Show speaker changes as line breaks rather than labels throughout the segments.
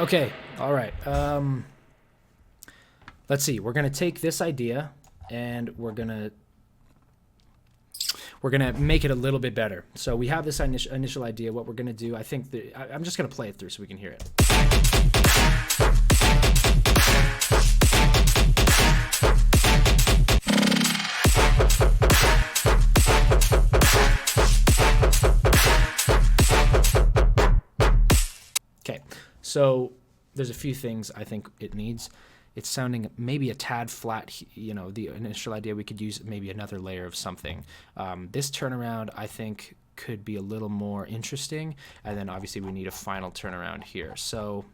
Okay, all right. Let's see. We're gonna take this idea and we're gonna make it a little bit better. So we have this initial idea. What we're gonna do, I think that I'm just gonna play it through so we can hear it. Okay, so there's a few things I think it needs. It's sounding maybe a tad flat. You know, the initial idea, we could use maybe another layer of something. This turnaround, I think, could be a little more interesting. And then obviously we need a final turnaround here. So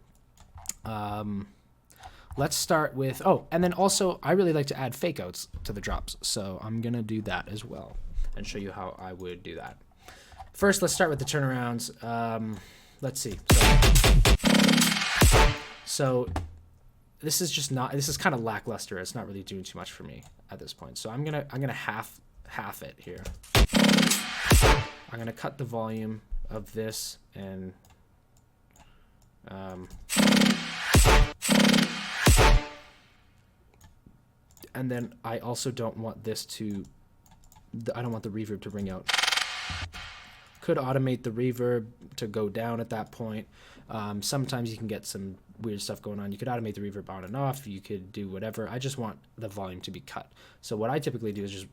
let's start with, oh, and then also I really like to add fake outs to the drops. So I'm going to do that as well and show you how I would do that. First, let's start with the turnarounds. Let's see. So this is just not, this is kind of lackluster. It's not really doing too much for me at this point. So I'm gonna half it here. I'm gonna cut the volume of this and then I also don't want this to, I don't want the reverb to ring out. Could automate the reverb to go down at that point. Sometimes you can get some weird stuff going on. You could automate the reverb on and off. You could do whatever. I just want the volume to be cut. So what I typically do is just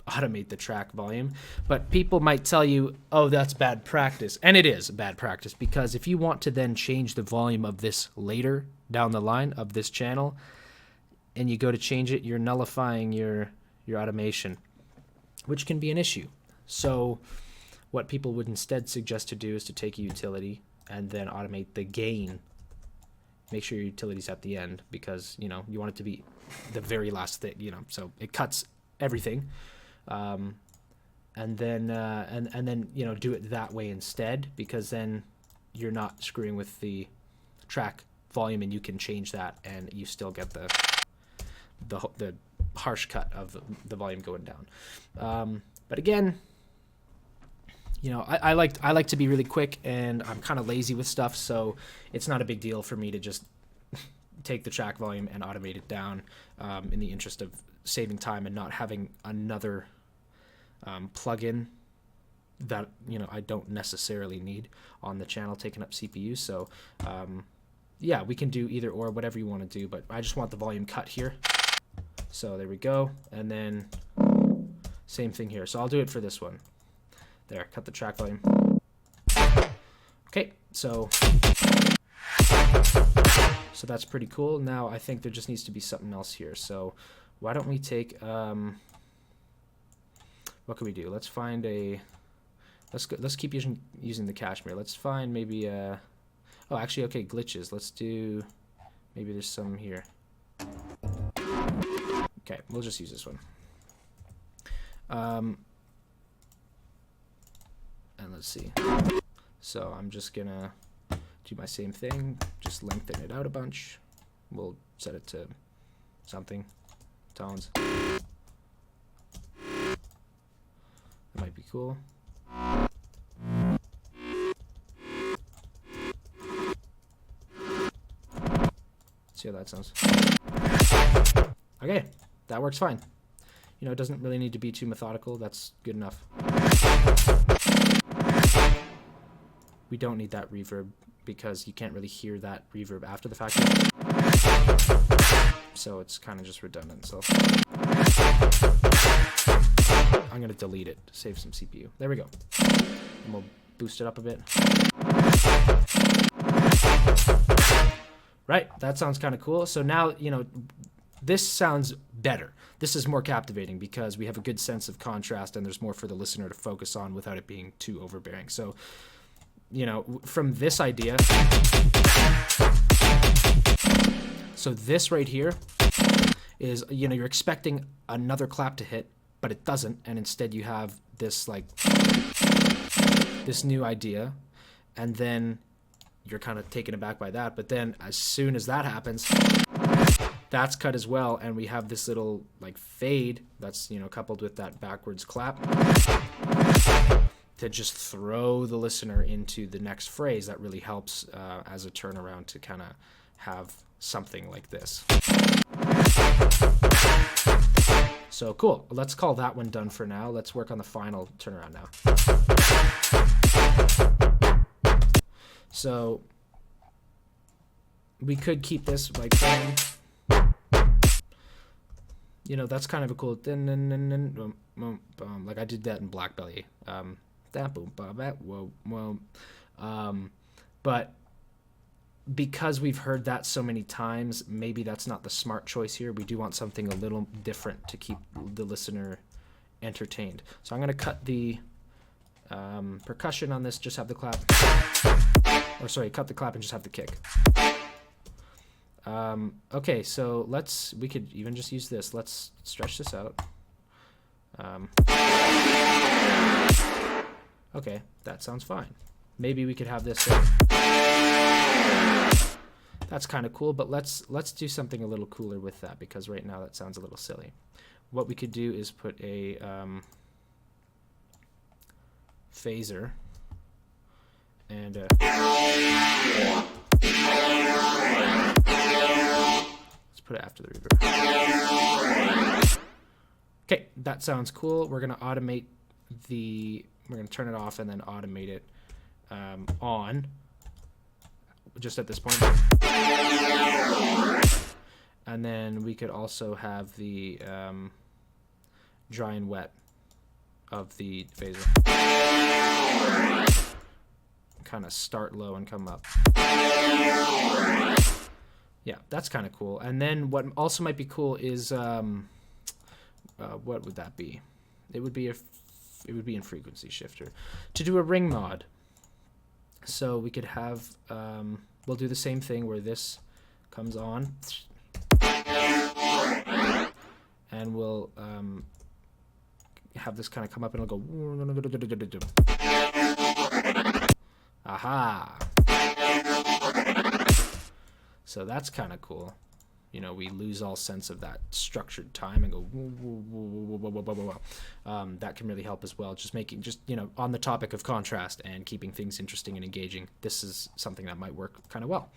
automate the track volume. But people might tell you, oh, that's bad practice. And it is bad practice, because if you want to then change the volume of this later down the line of this channel, and you go to change it, you're nullifying your automation, which can be an issue. So what people would instead suggest to do is to take a utility and then automate the gain. Make sure your utility's at the end, because you know you want it to be the very last thing. You know, so it cuts everything, and then you know, do it that way instead, because then you're not screwing with the track volume, and you can change that, and you still get the harsh cut of the volume going down. But again, you know, I like to be really quick, and I'm kind of lazy with stuff, so it's not a big deal for me to just take the track volume and automate it down, in the interest of saving time and not having another plugin that, you know, I don't necessarily need on the channel taking up CPU. So yeah, we can do either or, whatever you want to do, but I just want the volume cut here. So there we go, and then same thing here. So I'll do it for this one. There, cut the track volume. Okay, so that's pretty cool. Now I think there just needs to be something else here. So why don't we take, what can we do? Let's find a, let's keep using the Cashmere. Let's find maybe oh, actually, okay, glitches. Let's do, maybe there's some here. Okay, we'll just use this one. And let's see. So I'm just gonna do my same thing, just lengthen it out a bunch. We'll set it to something, tones. That might be cool. See how that sounds. Okay, that works fine. You know, it doesn't really need to be too methodical. That's good enough. We don't need that reverb, because you can't really hear that reverb after the fact. So it's kind of just redundant. So I'm going to delete it to save some CPU. There we go. And we'll boost it up a bit. Right, that sounds kind of cool. So now, you know, this sounds better. This is more captivating because we have a good sense of contrast, and there's more for the listener to focus on without it being too overbearing. So, you know, from this idea, so this right here is, you know, you're expecting another clap to hit, but it doesn't, and instead you have this, like, this new idea, and then you're kind of taken aback by that. But then as soon as that happens, that's cut as well, and we have this little, like, fade that's, you know, coupled with that backwards clap. to just throw the listener into the next phrase, that really helps as a turnaround to kind of have something like this. So cool. Let's call that one done for now. Let's work on the final turnaround now. So we could keep this like, you know, that's kind of a cool, like I did that in Black Belly. But because we've heard that so many times, maybe that's not the smart choice here. We do want something a little different to keep the listener entertained. So I'm going to cut the percussion on this, just have the clap. Or sorry, cut the clap and just have the kick. Okay, so we could even just use this. Let's stretch this out. Okay, that sounds fine. Maybe we could have this. That's kind of cool, but let's do something a little cooler with that, because right now that sounds a little silly. What we could do is put a phaser and let's put it after the reverb. Okay, that sounds cool. We're gonna automate we're gonna turn it off and then automate it on just at this point. And then we could also have the dry and wet of the phaser. Kind of start low and come up. Yeah, that's kind of cool. And then what also might be cool is what would that be? It would be in frequency shifter to do a ring mod. So we could have we'll do the same thing where this comes on, and we'll have this kind of come up and it'll go. Aha! So that's kind of cool. You know, we lose all sense of that structured time and go. That can really help as well. Just you know, on the topic of contrast and keeping things interesting and engaging, this is something that might work kind of well.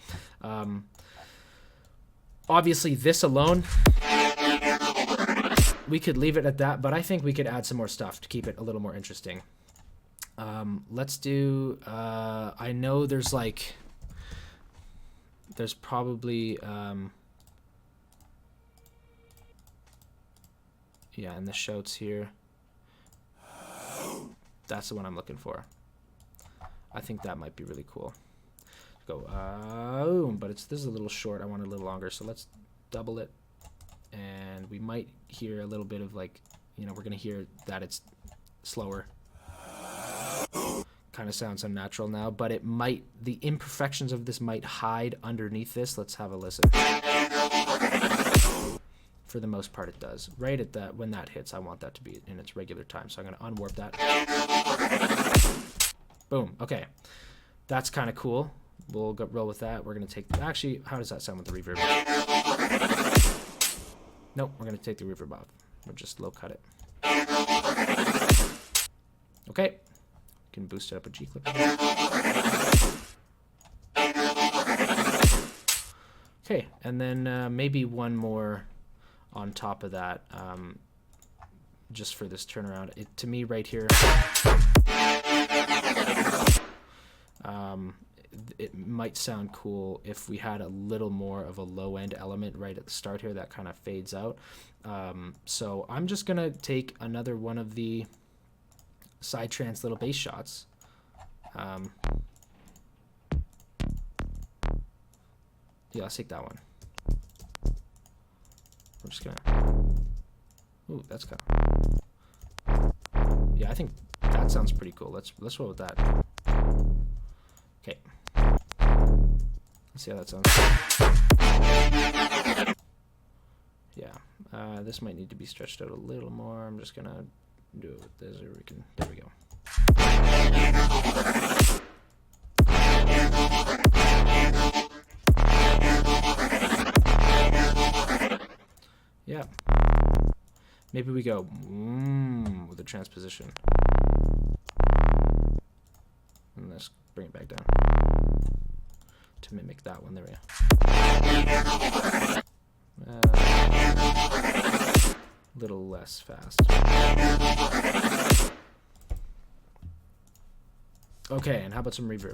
Obviously, this alone, we could leave it at that, but I think we could add some more stuff to keep it a little more interesting. Let's do. I know there's probably. Yeah, and the shouts here. That's the one I'm looking for. I think that might be really cool. Go, but this is a little short. I want it a little longer, so let's double it. And we might hear a little bit of we're going to hear that it's slower. Kind of sounds unnatural now, but the imperfections of this might hide underneath this. Let's have a listen. For the most part, it does. Right at that, when that hits, I want that to be in its regular time. So I'm going to unwarp that. Boom. Okay. That's kind of cool. We'll roll with that. We're going to take... Actually, how does that sound with the reverb? Nope, we're going to take the reverb off. We'll just low cut it. Okay. We can boost it up a G-clip. Okay, and then maybe one more... on top of that, just for this turnaround. To me right here, it might sound cool if we had a little more of a low end element right at the start here that kind of fades out. So I'm just gonna take another one of the side trance little bass shots. Yeah, let's take that one. We're just gonna. Ooh, that's kind of. Yeah, I think that sounds pretty cool. Let's roll with that. Okay. Let's see how that sounds. Yeah. This might need to be stretched out a little more. I'm just gonna do it with this. There we go. Yeah. Maybe we go with the transposition. bring it back down to mimic that one. There we go. Little less fast. Okay, and how about some reverb?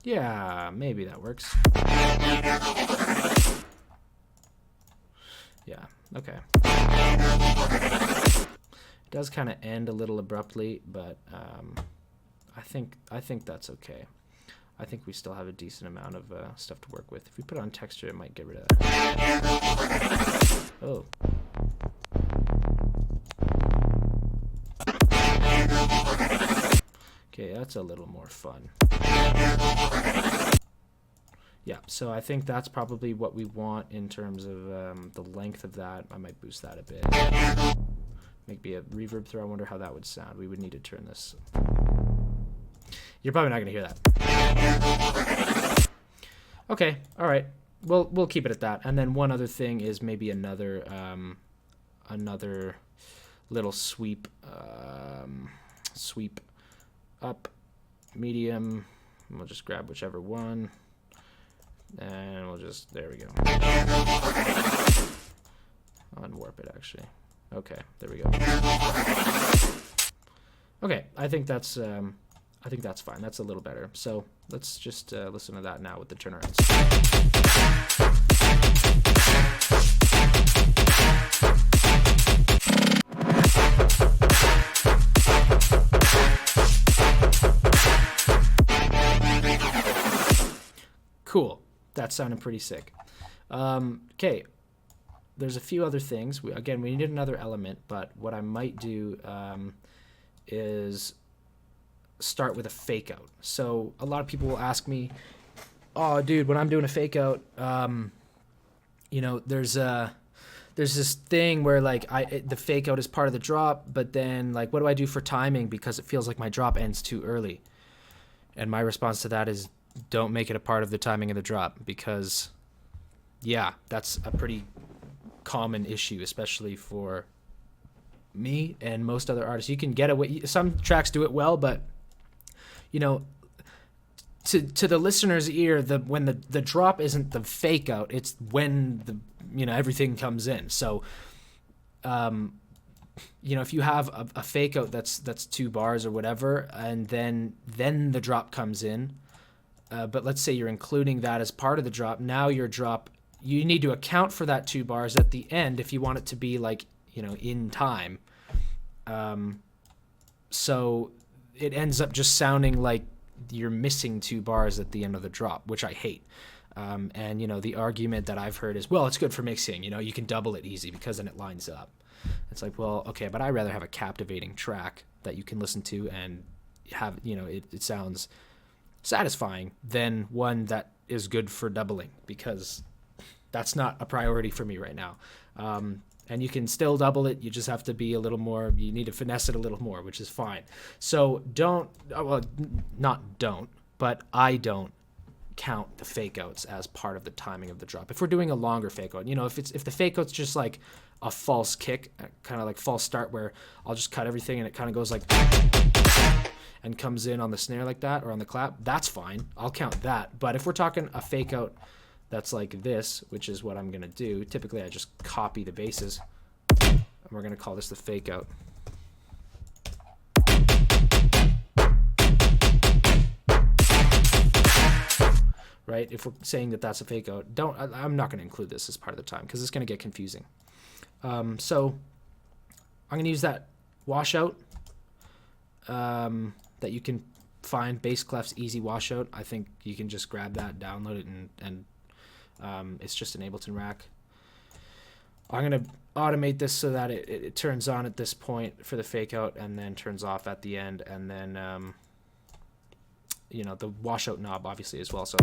Yeah, maybe that works. Yeah, okay. It does kind of end a little abruptly, but I think that's okay. I think we still have a decent amount of stuff to work with. If we put on texture, it might get rid of that. Oh. Okay, that's a little more fun. Yeah, so I think that's probably what we want in terms of the length of that. I might boost that a bit. Maybe a reverb throw. I wonder how that would sound. We would need to turn this. You're probably not going to hear that. Okay, all right. We'll keep it at that. And then one other thing is maybe another little sweep up, medium. And we'll just grab whichever one. And we'll just, there we go. Unwarp it, actually. Okay, there we go. Okay, I think that's fine. That's a little better. So let's just listen to that now with the turnarounds. Cool. That sounded pretty sick. Okay. There's a few other things. We needed another element, but what I might do is start with a fake out. So a lot of people will ask me, oh dude, when I'm doing a fake out, there's this thing where like the fake out is part of the drop, but then like what do I do for timing because it feels like my drop ends too early? And my response to that is don't make it a part of the timing of the drop, because yeah, that's a pretty common issue, especially for me and most other artists. You can get away, some tracks do it well, but to the listener's ear, when the drop isn't the fake out, it's when everything comes in. So if you have a fake out that's 2 bars or whatever, and then the drop comes in, but let's say you're including that as part of the drop, now your drop, you need to account for that 2 bars at the end if you want it to be like in time. So it ends up just sounding like you're missing 2 bars at the end of the drop, which I hate. And the argument that I've heard is, well, it's good for mixing, you can double it easy because then it lines up. It's like, well, okay, but I'd rather have a captivating track that you can listen to and have, it sounds satisfying than one that is good for doubling, because that's not a priority for me right now. And you can still double it. You just have to be a little more, you need to finesse it a little more, which is fine. So but I don't count the fake outs as part of the timing of the drop. If we're doing a longer fake out, if the fake out's just like a false kick, kind of like false start where I'll just cut everything and it kind of goes like and comes in on the snare like that or on the clap, that's fine. I'll count that. But if we're talking a fake out that's like this, which is what I'm going to do, typically I just copy the basses, and we're going to call this the fake out. Right? If we're saying that that's a fake out, I'm not going to include this as part of the time because it's going to get confusing. So I'm going to use that washout that you can find, Bass Clef's Easy Washout. I think you can just grab that, download it, and it's just an Ableton rack. I'm going to automate this so that it turns on at this point for the fake out and then turns off at the end, and then the washout knob obviously as well. So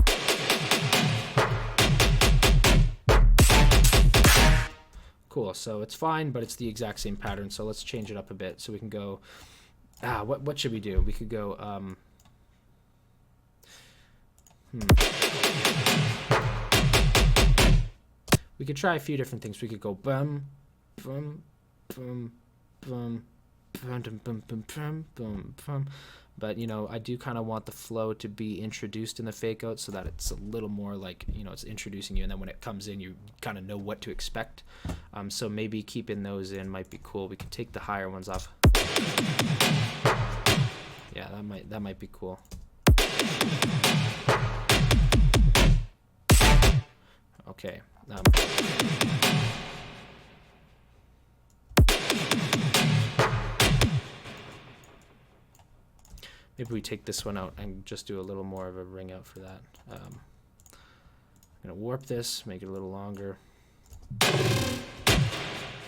cool. So it's fine, but it's the exact same pattern. So let's change it up a bit. So we can go. What should we do? We could go. We We could try a few different things. We could go bum, bum, bum, bum, bum, bum, bum, bum, bum, bum, bum. But, you know, I do kind of want the flow to be introduced in the fake out so that it's a little more like, you know, it's introducing you. And then when it comes in, you kind of know what to expect. So maybe keeping those in might be cool. We can take the higher ones off. Yeah, that might be cool. Okay. Maybe we take this one out and just do a little more of a ring out for that. I'm going to warp this, make it a little longer.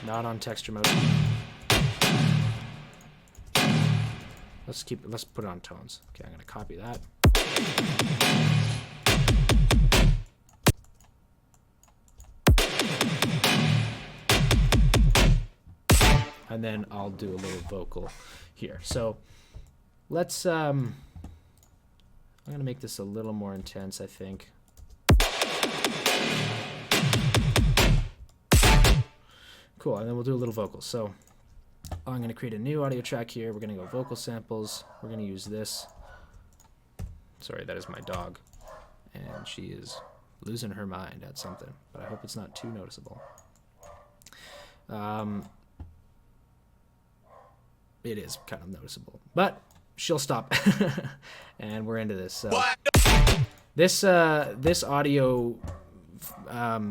Not on texture mode. Let's put it on tones. Okay, I'm going to copy that. And then I'll do a little vocal here. So let's I'm gonna make this a little more intense, I think. Cool, and then we'll do a little vocal. So I'm gonna create a new audio track here. We're gonna go vocal samples. We're gonna use this. Sorry, that is my dog, and she is losing her mind at something, but I hope it's not too noticeable. It is kind of noticeable, but she'll stop. And we're into this. So this audio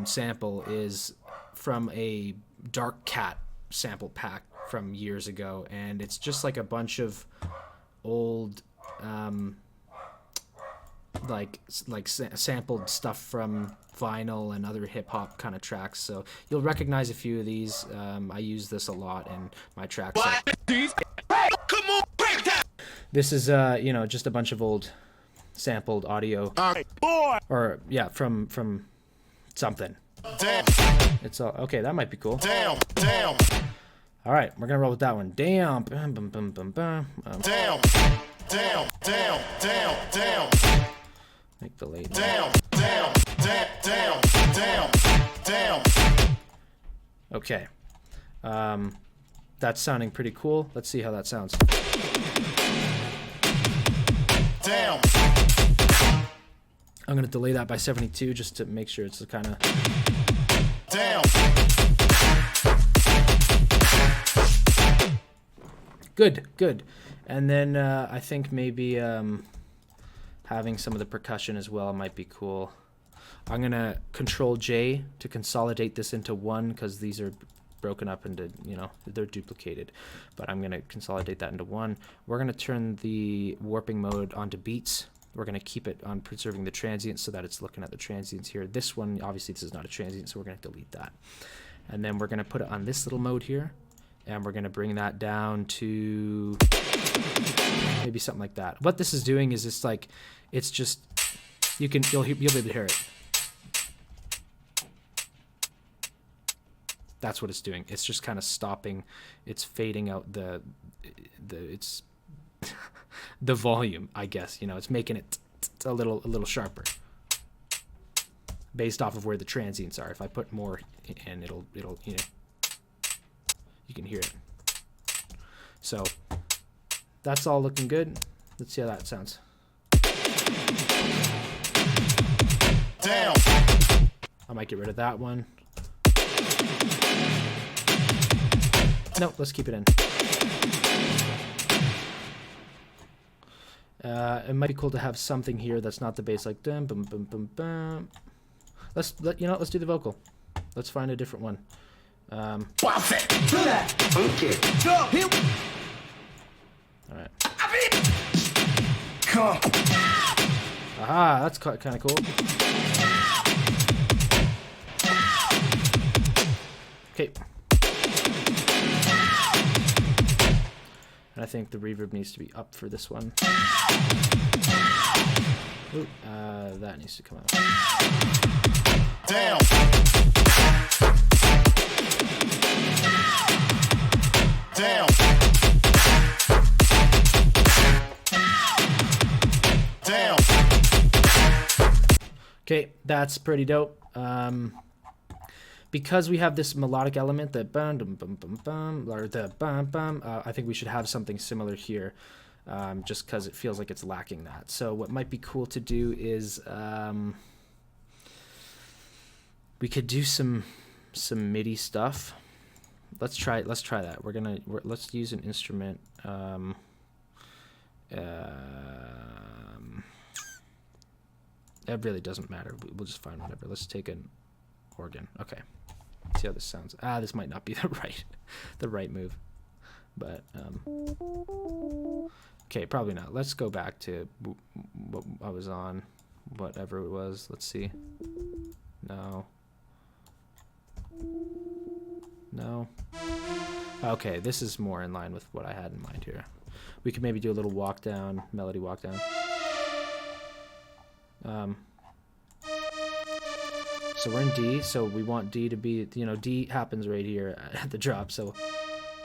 sample is from a Dark Cat sample pack from years ago, and it's just like a bunch of old sampled stuff from vinyl and other hip-hop kind of tracks. So you'll recognize a few of these. I use this a lot in my tracks.
Come on, break that.
This is you know, just a bunch of old sampled audio,
Boy.
or yeah, from something.
Damn.
It's all okay. That might be cool.
Damn.
All right, we're gonna roll with that one. Damn. Bum, bum, bum, bum, bum.
Damn.
Make the late.
Damn.
Okay. That's sounding pretty cool. Let's see how that sounds.
Damn.
I'm gonna delay that by 72 just to make sure it's the kind of.
Damn.
Good. And then I think maybe having some of the percussion as well might be cool. I'm gonna Control J to consolidate this into one, because these are broken up into, you know, they're duplicated, but I'm gonna consolidate that into one. We're gonna turn the warping mode onto beats. We're gonna keep it on preserving the transients so that it's looking at the transients here. This one, obviously this is not a transient, so we're gonna delete that. And then we're gonna put it on this little mode here, and we're gonna bring that down to maybe something like that. What this is doing is it's like, it's just, you'll be able to hear it. That's what it's doing. It's just kind of stopping. It's fading out the volume, I guess. You know, it's making it a little sharper, based off of where the transients are. If I put more in, it'll you know, you can hear it. So that's all looking good. Let's see how that sounds.
Damn.
I might get rid of that one. No, let's keep it in. It might be cool to have something here that's not the bass, like dum bum bum bum bum. Let's do the vocal. Let's find a different one.
Perfect. Do that. Okay. Go. Here.
All right.
Come.
Aha, that's kind of cool. Okay. And I think the reverb needs to be up for this one. Ooh, that needs to come out.
Damn. Damn. Damn.
Okay, that's pretty dope. because we have this melodic element, the bum bum bum bum bum, or the bum bum, I think we should have something similar here, just because it feels like it's lacking that. So what might be cool to do is we could do some MIDI stuff. Let's try that. Let's use an instrument. It really doesn't matter. We'll just find whatever. Let's take an organ. Okay. See how this sounds. This might not be the right move, but okay, probably not. Let's go back to what I was on, whatever it was. Let's see. No. Okay, this is more in line with what I had in mind here. We could maybe do a little walk down, melody walk down. So we're in D, so we want D to be, D happens right here at the drop, so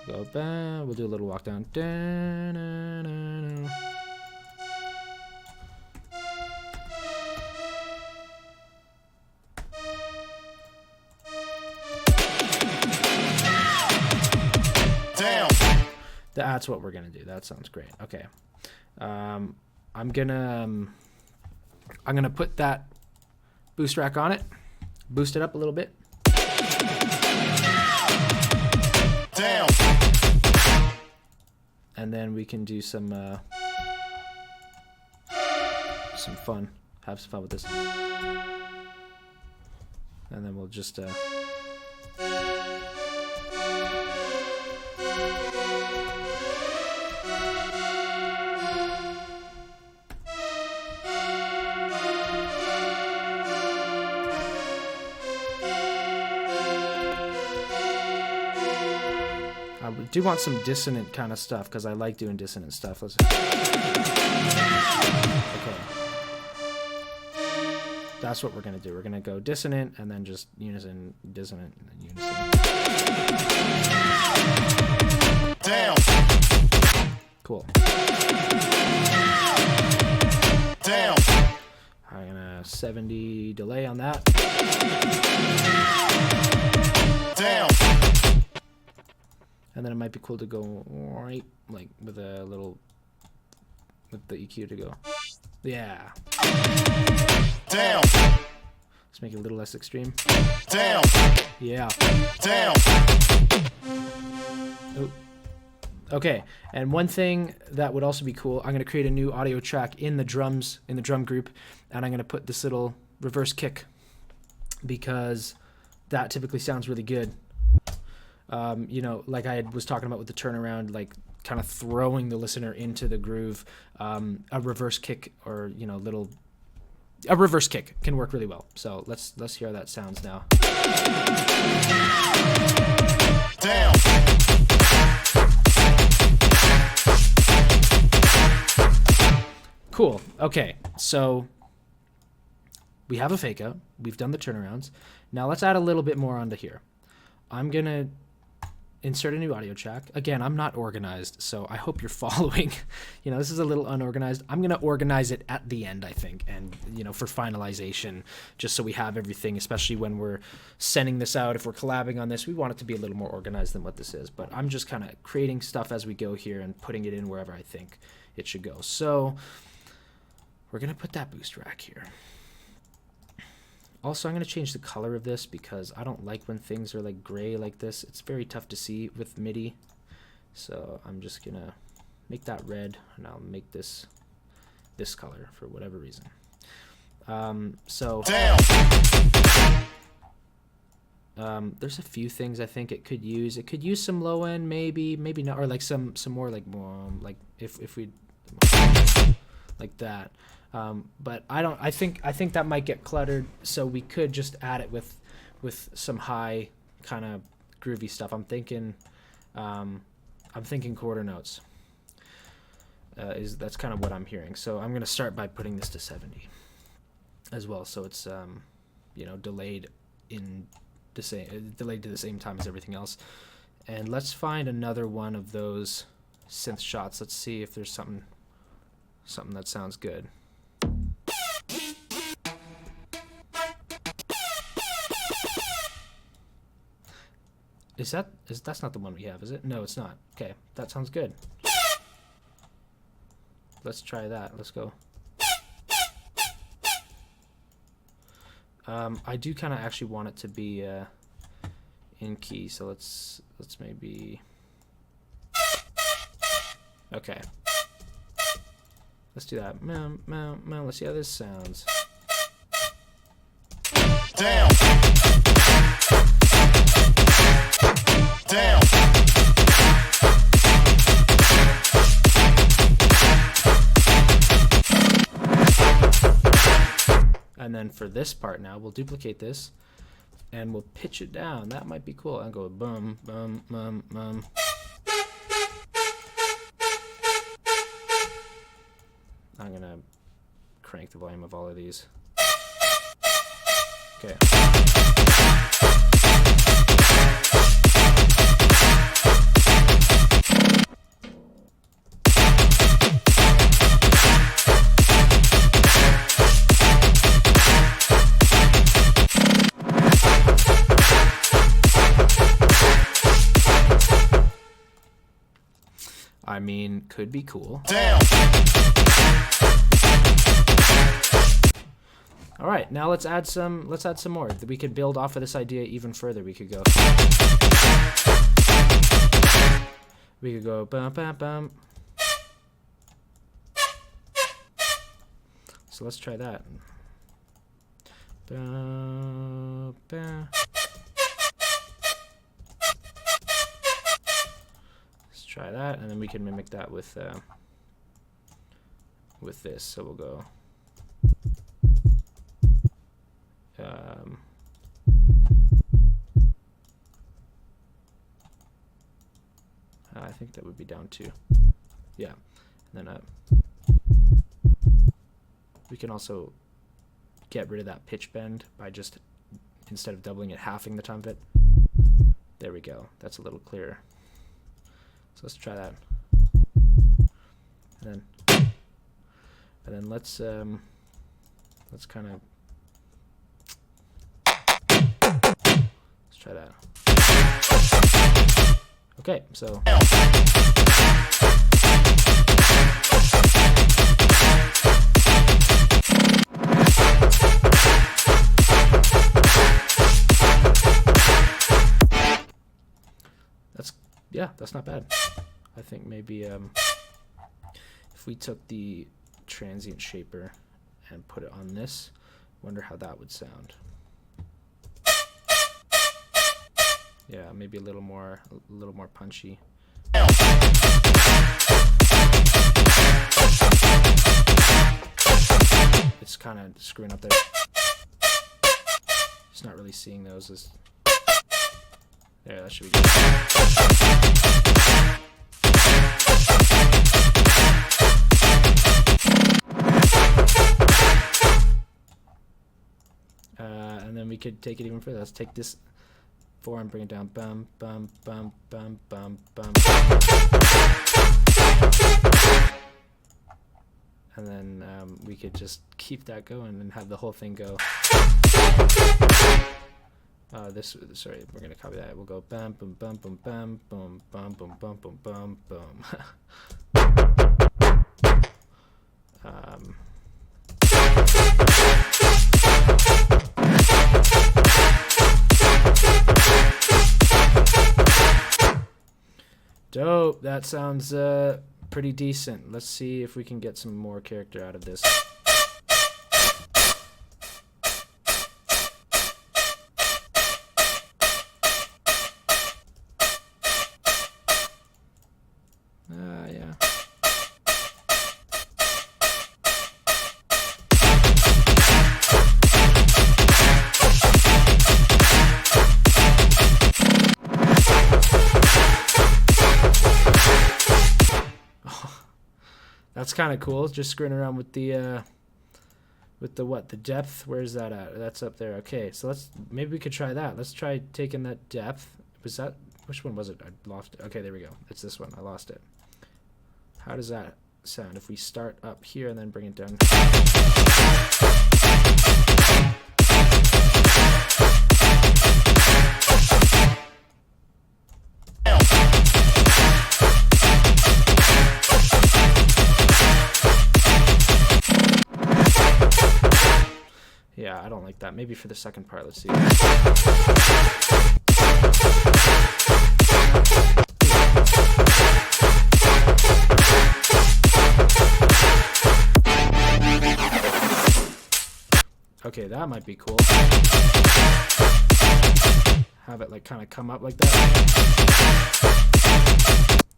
go back, we'll do a little walk down. That's what we're gonna do. That sounds great. Okay, I'm gonna put that boost rack on it, boost it up a little bit. Damn. And then we can do some fun. Have some fun with this. And then we'll just I do want some dissonant kind of stuff because I like doing dissonant stuff. Let's... Okay. That's what we're going to do. We're going to go dissonant and then just unison, dissonant, and then unison. Damn. Cool. Damn. I'm going to 70 delay on that. Damn. And then it might be cool to go right, like with a little, with the EQ to go. Yeah. Damn. Let's make it a little less extreme. Damn. Yeah. Damn. Oh. Okay. And one thing that would also be cool, I'm going to create a new audio track in the drums, in the drum group, and I'm going to put this little reverse kick because that typically sounds really good. Like I was talking about with the turnaround, like kind of throwing the listener into the groove. A reverse kick or, a reverse kick can work really well. So let's hear how that sounds now. Damn. Cool. Okay. So we have a fake out. We've done the turnarounds. Now let's add a little bit more onto here. I'm going to insert a new audio track. Again, I'm not organized, so I hope you're following. This is a little unorganized. I'm going to organize it at the end, I think, and, for finalization, just so we have everything, especially when we're sending this out. If we're collabing on this, we want it to be a little more organized than what this is, but I'm just kind of creating stuff as we go here and putting it in wherever I think it should go. So we're going to put that boost rack here. Also, I'm going to change the color of this because I don't like when things are like gray like this. It's very tough to see with MIDI. So I'm just going to make that red, and I'll make this color for whatever reason. There's a few things I think it could use. It could use some low end, maybe not, or like some more like if we like that. But I think that might get cluttered, so we could just add it with some high kind of groovy stuff. I'm thinking quarter notes. That's kind of what I'm hearing. So I'm going to start by putting this to 70 as well, so it's delayed to the same time as everything else. And let's find another one of those synth shots. Let's see if there's something that sounds good. that's not the one we have, is it? No, it's not. Okay, that sounds good. Let's try that. Let's go. I do kind of actually want it to be in key, so let's maybe. Okay. Let's do that. Let's see how this sounds.
Damn. Damn.
And then for this part now, we'll duplicate this and we'll pitch it down. That might be cool. I'll go bum, bum, bum, bum. I'm going to crank the volume of all of these. Okay. I mean, could be cool.
Damn.
All right, now let's add some more. We could build off of this idea even further. We could go bum bum bum. So let's try that. Bum, bum. Let's try that, and then we can mimic that with this. So we'll go. I think that would be down too. Yeah, and then we can also get rid of that pitch bend by just, instead of doubling it, halving the time of it. There we go. That's a little clearer. So let's try that. And then let's kind of try that. Okay, so that's not bad. I think maybe if we took the transient shaper and put it on this, wonder how that would sound. Yeah, maybe a little more punchy. It's kind of screwing up there. Just not really seeing those as. There, that should be good. And then we could take it even further. Let's take this 4 and bring it down. Bum, bum, bum, bum, bum, bum. And then we could just keep that going and have the whole thing go. Sorry, we're gonna copy that. We'll go bam, boom, bum, boom, bam, boom, bum, boom, bum, boom, bum, boom. Dope. That sounds pretty decent. Let's see if we can get some more character out of this. Yeah. That's kind of cool. Just screwing around with the what? The depth. Where's that at? That's up there. Okay, so maybe we could try that. Let's try taking that depth. Was that, which one was it? I lost it. Okay, there we go. It's this one. I lost it. How does that sound if we start up here and then bring it down? like that. Maybe for the second part, let's see. Okay, that might be cool. Have it like kind of come up like that.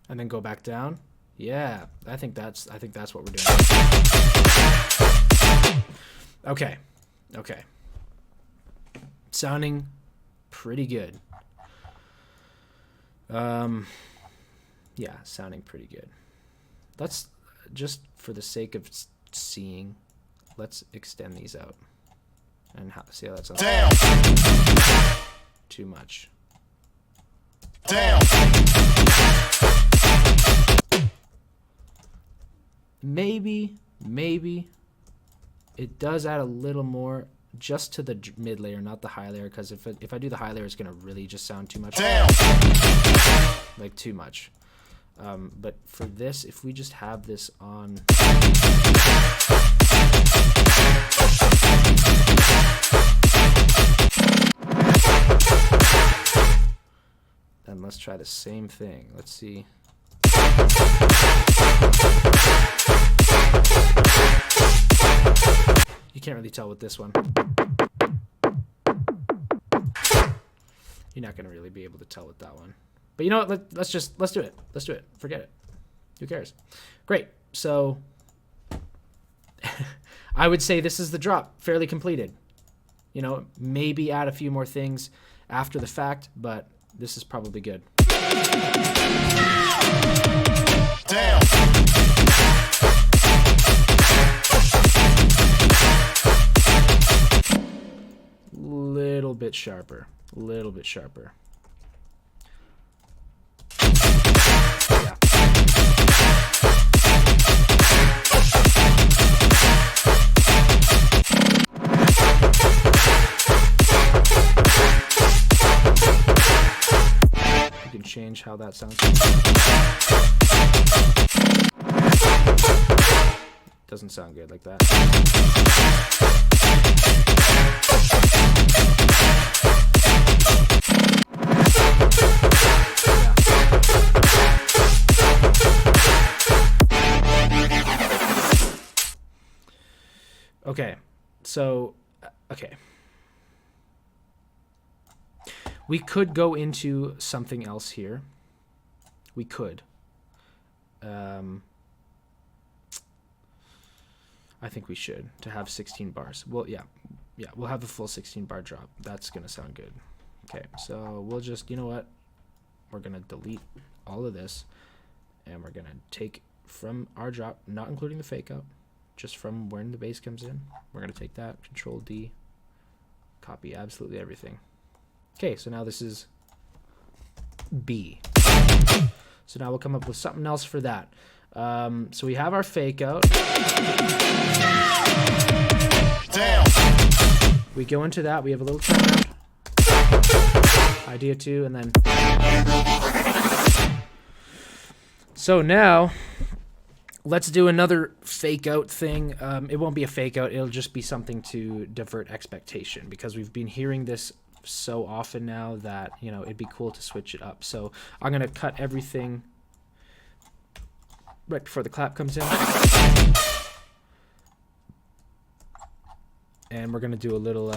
And then go back down. Yeah, I think that's what we're doing. Okay. Okay. Sounding pretty good. Yeah, sounding pretty good. Let's just for the sake of seeing, let's extend these out and see how that sounds.
Damn.
Too much.
Damn.
Maybe it does add a little more just to the mid layer, not the high layer, because if I do the high layer, it's gonna really just sound too much.
Damn.
Like too much. But for this, if we just have this on, then let's try the same thing. Let's see. You can't really tell with this one. You're not going to really be able to tell with that one. But you know what? Let's do it. Let's do it. Forget it. Who cares? Great. So I would say this is the drop, fairly completed. You know, maybe add a few more things after the fact, but this is probably good.
Damn.
Little bit sharper. Little bit sharper. Yeah. You can change how that sounds. Doesn't sound good like that. Okay, so, okay. We could go into something else here. We could. I think we should, to have 16 bars. Well, yeah, we'll have a full 16 bar drop. That's going to sound good. Okay, so we'll just, you know what? We're going to delete all of this, and we're going to take from our drop, not including the fake out, just from when the bass comes in. We're going to take that, Control D, copy absolutely everything. Okay, so now this is B. So now we'll come up with something else for that. So we have our fake out.
Damn.
We go into that. We have a little turnaround. Idea 2, and then. So now, let's do another fake out thing. It won't be a fake out. It'll just be something to divert expectation, because we've been hearing this so often now that, you know, it'd be cool to switch it up. So I'm going to cut everything right before the clap comes in. And we're going to do a little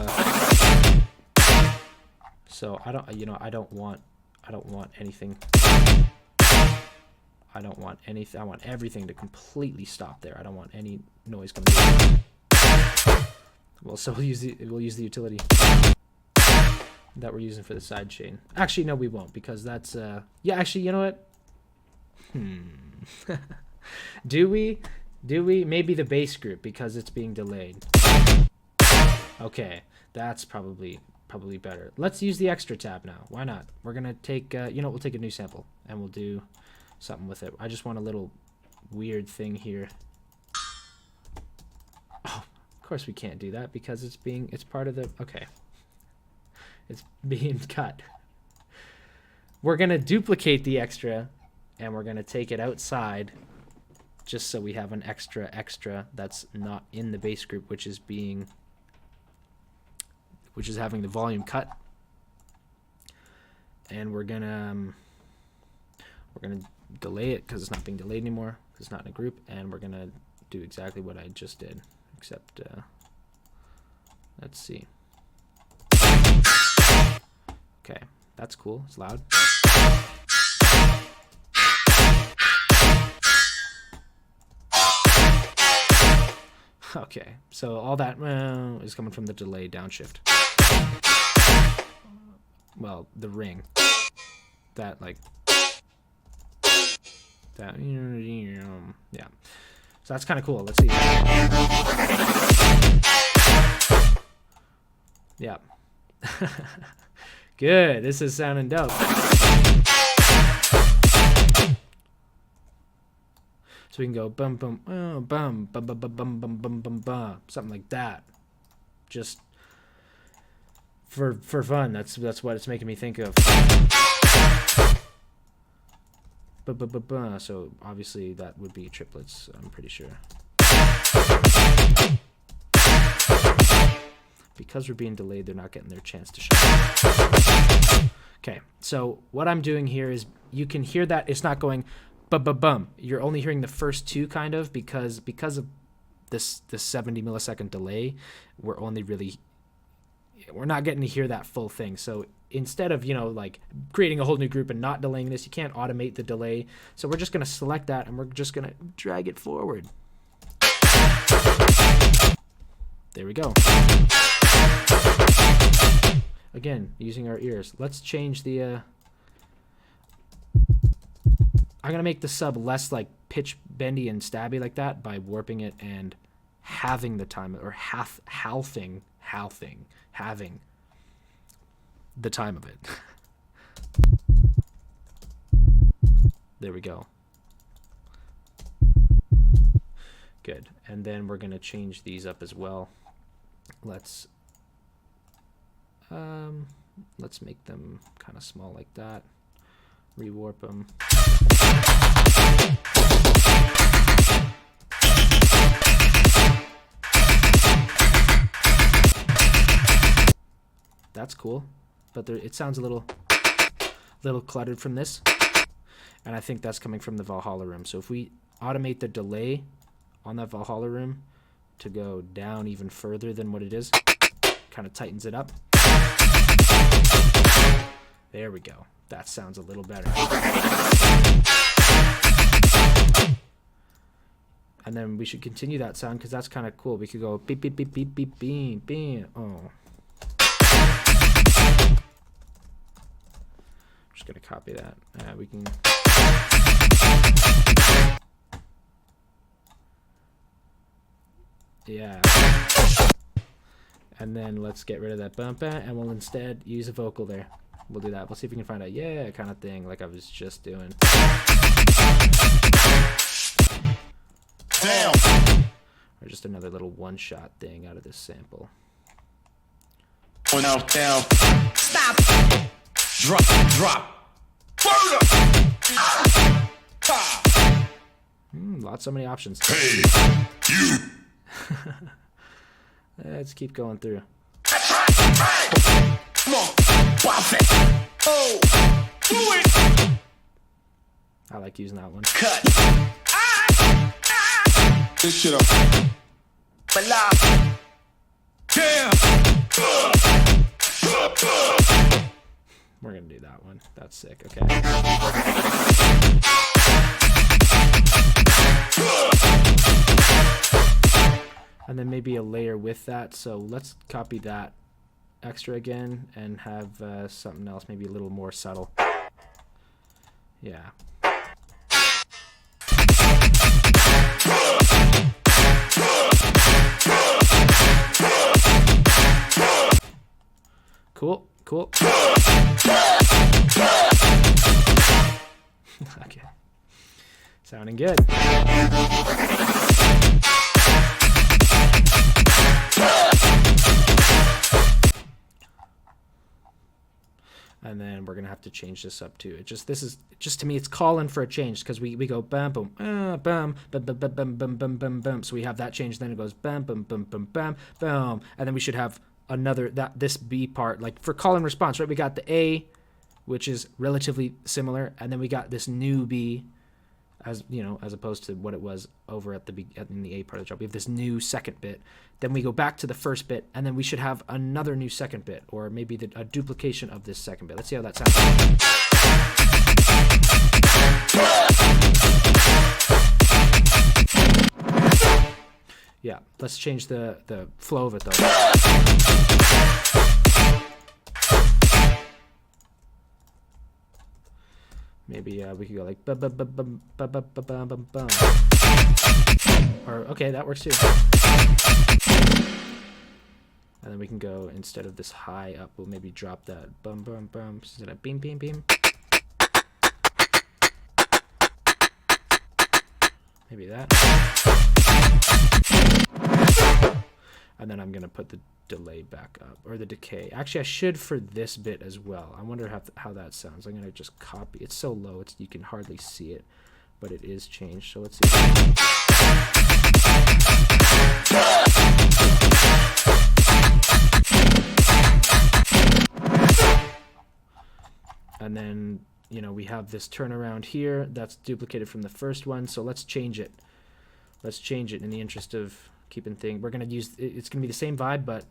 so I don't want anything. I don't want anything. I want everything to completely stop there. I don't want any noise coming in. Well, so we'll use the utility that we're using for the side chain. Actually, no, we won't, because that's yeah, actually, you know what? Do we? Maybe the bass group, because it's being delayed. Okay, that's probably better. Let's use the extra tab now. Why not? We're gonna take we'll take a new sample and we'll do something with it. I just want a little weird thing here. Oh, of course we can't do that, because it's part of the, okay. It's being cut. We're gonna duplicate the extra, and we're gonna take it outside, just so we have an extra that's not in the bass group, which is being which is having the volume cut. And we're gonna delay it because it's not being delayed anymore. It's not in a group, and we're gonna do exactly what I just did, except let's see. Okay, that's cool. It's loud. Okay, so all that is coming from the delay downshift. Well, the ring. That, like, that, yeah. So that's kind of cool. Let's see. Yeah. Good. This is sounding dope. So we can go bum bum bum bum bum bum bum bum bum bum bum, something like that. Just for fun. That's what it's making me think of. So obviously that would be triplets, I'm pretty sure. Because we're being delayed, they're not getting their chance to shine. Okay, so what I'm doing here is you can hear that it's not going bum. You're only hearing the first two kind of because of this 70 millisecond delay. We're not getting to hear that full thing. So instead of, like creating a whole new group and not delaying this, you can't automate the delay. So we're just going to select that and we're just going to drag it forward. There we go. Again, using our ears. Let's change the I'm going to make the sub less like pitch bendy and stabby like that by warping it and halving the time, or halving the time of it. There we go. Good. And then we're going to change these up as well. Let's make them kind of small like that. Rewarp them. That's cool, but it sounds a little cluttered from this, and I think that's coming from the Valhalla room. So if we automate the delay on that Valhalla room to go down even further than what it is, kind of tightens it up. There we go. That sounds a little better. And then we should continue that sound because that's kind of cool. We could go beep beep beep beep beep beep beep. Oh. Just gonna copy that. We can. Yeah. And then let's get rid of that bump, and we'll instead use a vocal there. We'll do that. We'll see if we can find a yeah kind of thing like I was just doing. Damn. Or just another little one-shot thing out of this sample.
Now, down. Stop. Drop.
So many options.
Hey, you.
Let's keep going through.
Come on. Oh, do it.
I like using that one.
Cut. This shit up. Damn.
We're gonna do that one. That's sick. Okay. And then maybe a layer with that. So let's copy that extra again and have something else, maybe a little more subtle. Yeah. Cool. Okay. Sounding good. And then we're gonna have to change this up too. This is to me, it's calling for a change because we go bam boom bam bam bam bam bam bam bam bam. So we have that change. Then it goes bam bam bam bam bam boom, and then we should have this B part, like for call and response, right? We got the A, which is relatively similar, and then we got this new B, as you know, as opposed to what it was over at in the A part of the job. We have this new second bit. Then we go back to the first bit, and then we should have another new second bit, or maybe a duplication of this second bit. Let's see how that sounds. Yeah, let's change the flow of it though. Maybe we could go like bum, bum, bum, bum, bum, bum, bum, bum, bum. Or okay, that works too. And then we can go, instead of this high up, we'll maybe drop that bum bum bum instead of beam beam beam. Maybe that. And then I'm gonna put the delay back up, or the decay. Actually, I should for this bit as well. I wonder how that sounds. I'm gonna just copy. It's so low, you can hardly see it, but it is changed. So let's see. And then, you know, we have this turnaround here that's duplicated from the first one. So let's change it. Let's change it in the interest of keeping things. We're gonna use it's gonna be the same vibe, but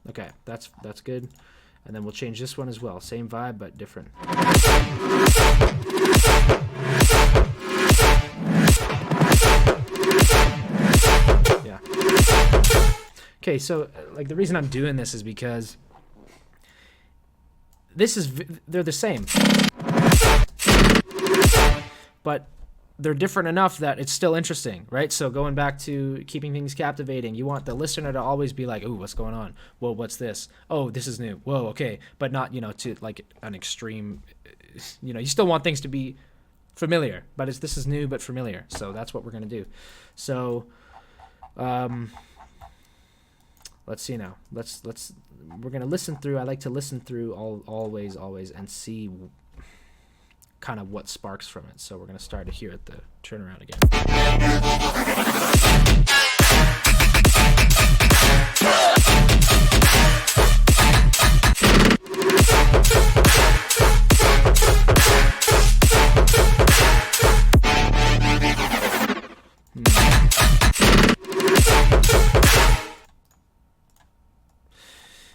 okay, that's good. And then we'll change this one as well. Same vibe, but different. Yeah. Okay, so like the reason I'm doing this is because they're the same, but they're different enough that it's still interesting, right? So going back to keeping things captivating, you want the listener to always be like, "Ooh, what's going on? Whoa, what's this? Oh, this is new. Whoa, okay," but not, you know, to like an extreme. You know, you still want things to be familiar, but this is new but familiar. So that's what we're gonna do. So, let's see now. We're gonna listen through. I like to listen through always, and see kind of what sparks from it. So we're going to start it here at the turnaround again.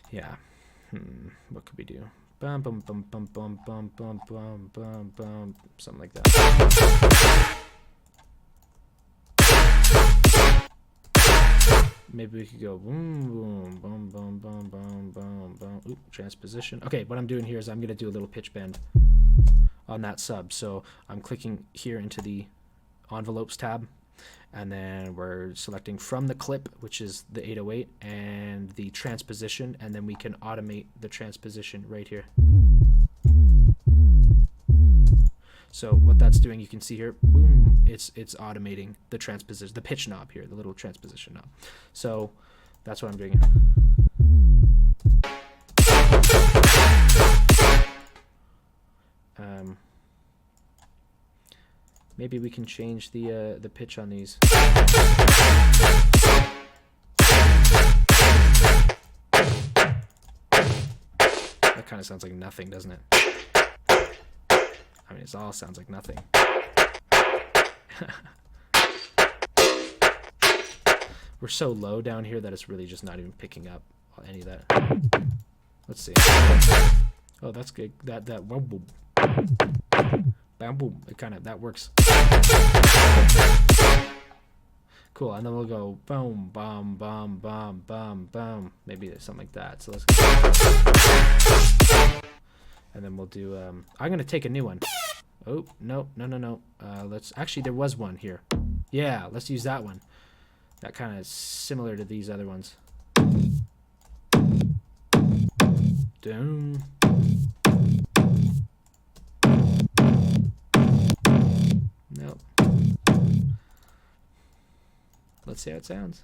Yeah. What could we do? Bum bum bum bum bum bum bum bum bum bum, something like that. Maybe we could go boom boom bum bum bum bum bum bum. Oop, transposition. Okay, what I'm doing here is I'm gonna do a little pitch bend on that sub. So I'm clicking here into the envelopes tab, and then we're selecting from the clip, which is the 808, and the transposition, and then we can automate the transposition right here. So what that's doing, you can see here, boom, it's automating the transposition, the pitch knob here, the little transposition knob. So that's what I'm doing. Maybe we can change the pitch on these. That kind of sounds like nothing, doesn't it? I mean, it all sounds like nothing. We're so low down here that it's really just not even picking up any of that. Let's see. Oh, that's good. That boom, bam, boom. It kind of, that works. Cool. And then we'll go boom, bum, bum, bum, bum, bum. Maybe something like that. So let's go. And then we'll do. I'm gonna take a new one. Oh no. Let's actually. There was one here. Yeah. Let's use that one. That kind of similar to these other ones. Doom. Nope. Let's see how it sounds.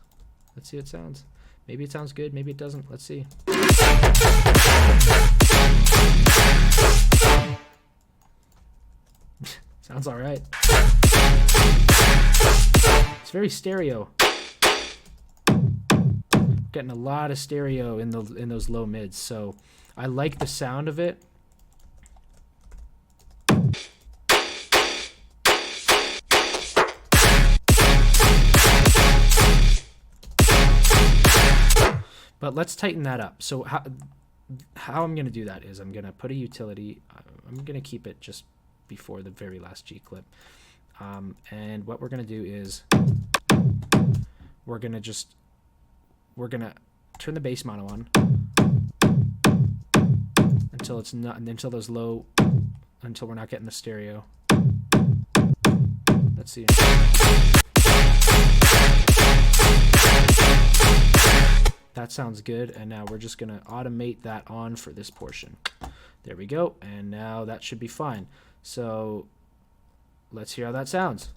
Maybe it sounds good. Maybe it doesn't. Let's see. Sounds all right. It's very stereo. Getting a lot of stereo in those low mids, so I like the sound of it. But let's tighten that up. So how I'm going to do that is I'm going to put a utility. I'm going to keep it just before the very last G clip. And what we're going to do is we're going to turn the bass mono on until it's not, until those low, until we're not getting the stereo. Let's see. That sounds good, and now we're just gonna automate that on for this portion. There we go, and now that should be fine. So let's hear how that sounds.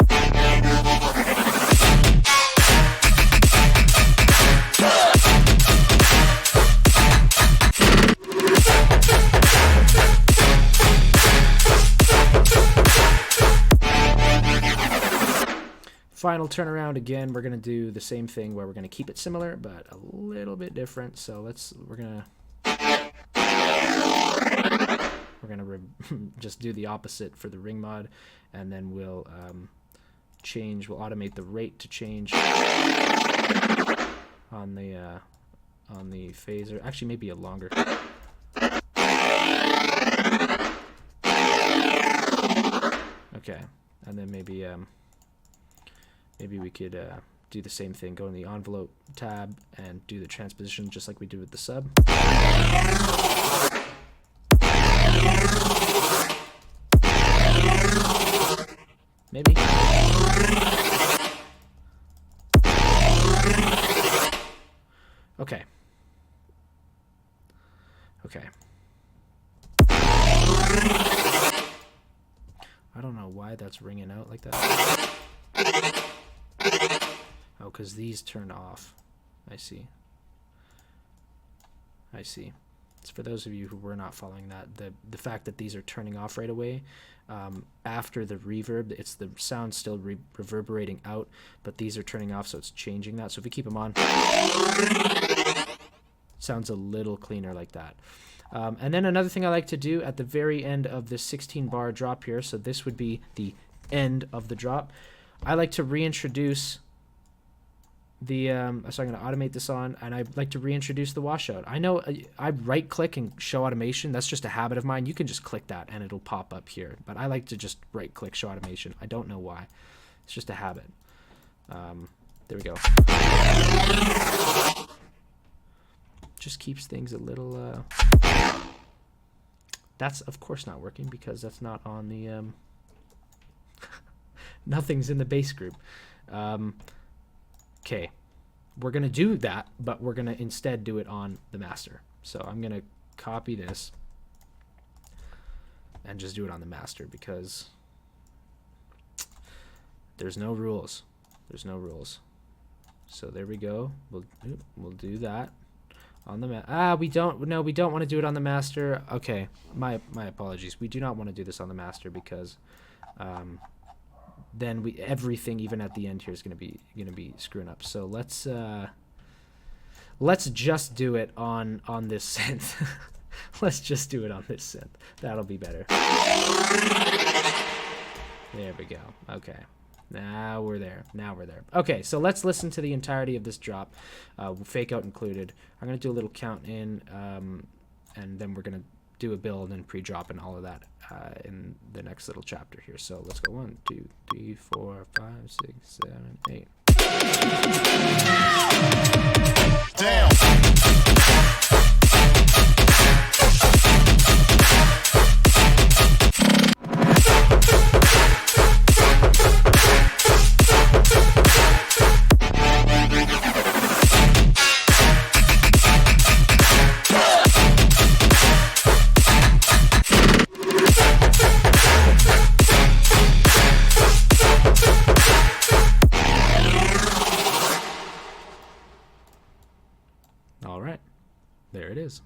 Final turnaround again, we're gonna do the same thing where we're gonna keep it similar but a little bit different. So we're gonna just do the opposite for the ring mod, and then we'll automate the rate to change on the phaser. Actually, maybe a longer. Okay, and then maybe we could do the same thing, go in the envelope tab and do the transposition just like we did with the sub. Maybe. Okay. Okay. I don't know why that's ringing out like that. Oh, because these turn off. I see. I see. It's for those of you who were not following that. The fact that these are turning off right away, after the reverb, it's the sound still reverberating out, but these are turning off, so it's changing that. So if we keep them on, sounds a little cleaner like that. And then another thing I like to do at the very end of this 16 bar drop here, so this would be the end of the drop, I like to reintroduce the so I'm going to automate this on, and I like to reintroduce the washout. I know I right click and show automation. That's just a habit of mine. You can just click that and it'll pop up here, but I like to just right click show automation. I don't know why. It's just a habit. There we go. Just keeps things a little that's of course not working because that's not on the nothing's in the bass group. Okay, we're gonna do that, but we're gonna instead do it on the master. So I'm gonna copy this and just do it on the master because there's no rules. There's no rules. So there we go. We'll do that on the we don't want to do it on the master. Okay, my apologies. We do not want to do this on the master because then everything even at the end here is gonna be screwing up. So let's just do it on this synth. Let's just do it on this synth. That'll be better. There we go. Okay. Now we're there. Okay, so let's listen to the entirety of this drop, fake out included. I'm going to do a little count in, and then we're going to do a build and pre-drop and all of that in the next little chapter here. So let's go 1, 2, 3, 4, 5, 6, 7, 8.
Damn.
All right, there it is.